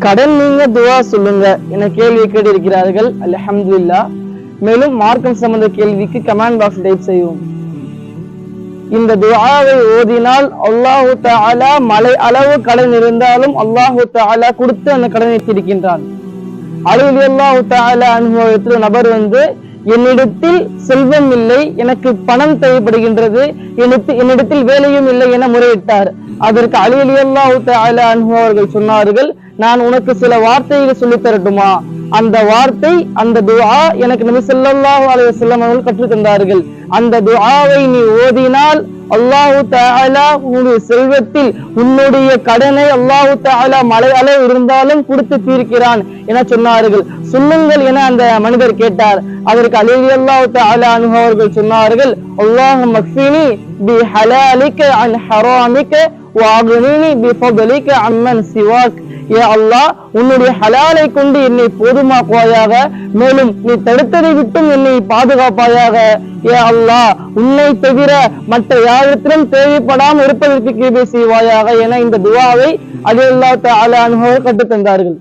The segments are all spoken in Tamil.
கடன் நீங்க துவா சொல்லுங்க என கேள்வி கேட்டு இருக்கிறார்கள். அல்ஹம்துலில்லாஹ். மேலும் மார்க்கம் சம்பந்த கேள்விக்கு கமெண்ட் பாக்ஸ் டைப் செய்வோம். இந்த துஆவை ஓதினால் அல்லாஹு தஆலா மலை அளவு கடன் இருந்தாலும் அல்லாஹு தஆலா கொடுத்து அந்த கடனை தீர்க்கின்றான். அலி ரலியல்லாஹு தஆலா அன்ஹு நபர் என்னிடத்தில் செல்வம் இல்லை, எனக்கு பணம் தேவைப்படுகின்றது, என்னிடத்தில் வேலையும் இல்லை என முறையிட்டார். அதற்கு அலி ரலியல்லாஹு தஆலா அன்ஹு அவர்கள் சொன்னார்கள், நான் உனக்கு சில வார்த்தைகளை சொல்லித் தரட்டுமா? அந்த வார்த்தை, அந்த துஆ எனக்கு நபி ஸல்லல்லாஹு அலைஹி வஸல்லம் அவர்கள் கற்றுத் தந்தார்கள். அந்த துஆவை நீ ஓதினால் அல்லாஹு தஆலா உன்னுடைய செல்வத்தில் உன்னுடைய கடனை அல்லாஹு தஆலா மலை அளவு இருந்தாலும் கொடுத்து தீர்க்கிறான் என சொன்னார்கள். சொல்லுங்கள் என அந்த மனிதர் கேட்டார். அதற்கு அலி ரலியல்லாஹு தஆலா அன்ஹு அவர்கள் சொன்னார்கள், அல்லாஹும்ம மக்ஃபினி பி ஹலாலிக அன் ஹராமிக வ அக்னினி பி ஃபضலிக அம்மன் சிவாக். யா அல்லாஹ், உன்னுடைய ஹலாலை கொண்டு என்னை போதுமாக்குவாயாக, மேலும் நீ தடுத்ததை விட்டும் என்னை பாதுகாப்பாயாக. யா அல்லாஹ், உன்னை தவிர மற்ற யாரிடத்திலும் தேவைப்படாமல் இருப்பதற்கு கிருபை செய்வாயாக என இந்த துஆவை அலி ரலியல்லாஹு தஆலா அன்ஹு கற்றுத் தந்தார்கள்.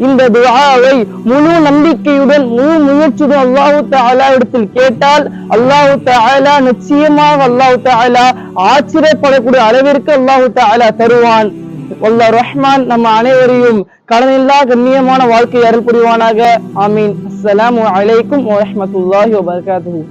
இந்த துஆவை முழு நம்பிக்கையுடன் முழு முயற்சியுடன் அல்லாஹு தஆலா இடத்தில் கேட்டால் அல்லாஹு தஆலா நிச்சயமாக அல்லாஹு தஆலா ஆச்சரியப்படக்கூடிய அளவிற்கு அல்லாஹு தஆலா தருவான். அல்லாஹ் ரஹ்மான் நம்ம அனைவரையும் கடனில்லா கண்ணியமான வாழ்க்கை அருள் புரிவானாக. ஆமீன். அஸ்ஸலாமு அலைக்கும் வரஹ்மத்துல்லாஹி வபரகாத்துஹு.